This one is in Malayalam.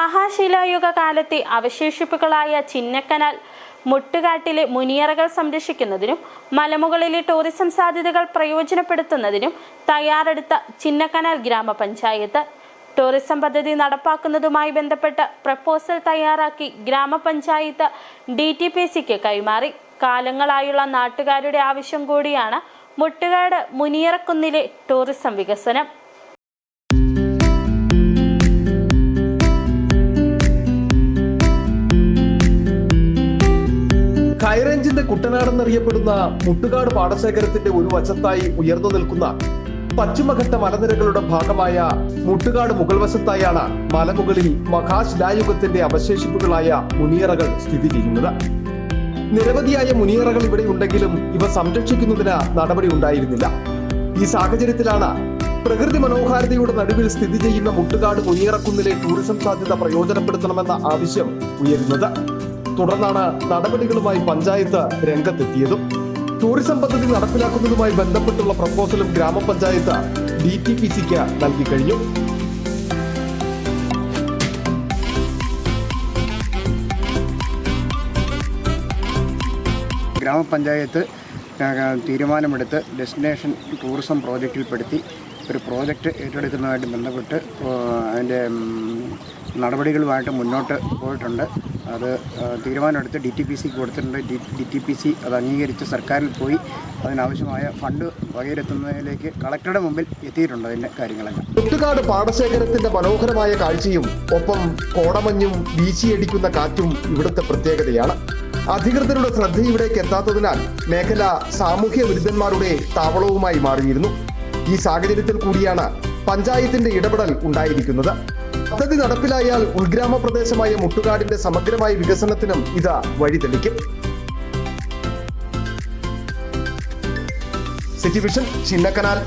മഹാശിലായുഗ കാലത്തെ അവശേഷിപ്പുകളായ ചിന്നക്കനാൽ, മുട്ടുകാട്ടിലെ മുനിയറകൾ സംരക്ഷിക്കുന്നതിനും മലമുകളിലെ ടൂറിസം സാധ്യതകൾ പ്രയോജനപ്പെടുത്തുന്നതിനും തയ്യാറെടുത്ത ചിന്നക്കനാൽ ഗ്രാമപഞ്ചായത്ത് ടൂറിസം പദ്ധതി നടപ്പാക്കുന്നതുമായി ബന്ധപ്പെട്ട പ്രപ്പോസൽ തയ്യാറാക്കി ഗ്രാമപഞ്ചായത്ത് DTPCക്ക് കൈമാറി. കാലങ്ങളായുള്ള നാട്ടുകാരുടെ ആവശ്യം കൂടിയാണ് മുട്ടുകാട് മുനിയറക്കുന്നിലെ ടൂറിസം വികസനം. ഹൈറേഞ്ചിന്റെ കുട്ടനാടെന്നറിയപ്പെടുന്ന മുട്ടുകാട് പാടശേഖരത്തിന്റെ ഒരു വശത്തായി ഉയർന്നു നിൽക്കുന്ന പശ്ചിമഘട്ട മലനിരകളുടെ ഭാഗമായ മുട്ടുകാട് മുകൾ വശത്തായാണ് മലമുകളിൽ മഹാശിലായുഗത്തിന്റെ അവശേഷിപ്പുകളായ മുനിയറകൾ സ്ഥിതി ചെയ്യുന്നത്. നിരവധിയായ മുനിയറകൾ ഇവിടെ ഉണ്ടെങ്കിലും ഇവ സംരക്ഷിക്കുന്നതിന് നടപടി ഉണ്ടായിരുന്നില്ല. ഈ സാഹചര്യത്തിലാണ് പ്രകൃതി മനോഹാരിതയുടെ നടുവിൽ സ്ഥിതി ചെയ്യുന്ന മുട്ടുകാട് മുനിയറക്കുന്നിലെ ടൂറിസം സാധ്യത പ്രയോജനപ്പെടുത്തണമെന്ന ആവശ്യം ഉയരുന്നത്. തുടർന്നാണ് നടപടികളുമായി പഞ്ചായത്ത് രംഗത്തെത്തിയതും. ടൂറിസം പദ്ധതി നടപ്പിലാക്കുന്നതുമായി ബന്ധപ്പെട്ടുള്ള പ്രപ്പോസലും ഗ്രാമപഞ്ചായത്ത് DTPCക്ക് നൽകി കഴിഞ്ഞു. ഗ്രാമപഞ്ചായത്ത് തീരുമാനമെടുത്ത് ഡെസ്റ്റിനേഷൻ ടൂറിസം പ്രോജക്റ്റിൽപ്പെടുത്തി ഒരു പ്രോജക്റ്റ് ഏറ്റെടുക്കുന്നതുമായിട്ട് ബന്ധപ്പെട്ട് അതിൻ്റെ നടപടികളുമായിട്ട് മുന്നോട്ട് പോയിട്ടുണ്ട്. അത് തീരുമാനമെടുത്ത് DTPCക്ക് കൊടുത്തിട്ടുണ്ട്. DTPC അത് അംഗീകരിച്ച് സർക്കാരിൽ പോയി അതിനാവശ്യമായ ഫണ്ട് വകയിരുത്തുന്നതിലേക്ക് കളക്ടറുടെ മുമ്പിൽ എത്തിയിട്ടുണ്ട്. അതിൻ്റെ കാര്യങ്ങളെല്ലാം മുട്ടുകാട് പാടശേഖരത്തിന്റെ മനോഹരമായ കാഴ്ചയും ഒപ്പം കോടമഞ്ഞും വീശിയടിക്കുന്ന കാറ്റും ഇവിടുത്തെ പ്രത്യേകതയാണ്. അധികൃതരുടെ ശ്രദ്ധ ഇവിടേക്ക് എത്താത്തതിനാൽ മേഖല സാമൂഹ്യ വിരുദ്ധന്മാരുടെ താവളവുമായി മാറിയിരുന്നു. ഈ സാഹചര്യത്തിൽ കൂടിയാണ് പഞ്ചായത്തിന്റെ ഇടപെടൽ ഉണ്ടായിരിക്കുന്നത്. പദ്ധതി നടപ്പിലായാൽ ഉൾഗ്രാമ പ്രദേശമായ മുട്ടുകാടിന്റെ സമഗ്രമായ വികസനത്തിനും ഇത് വഴിതെളിക്കും. City vision, Chinnakanal.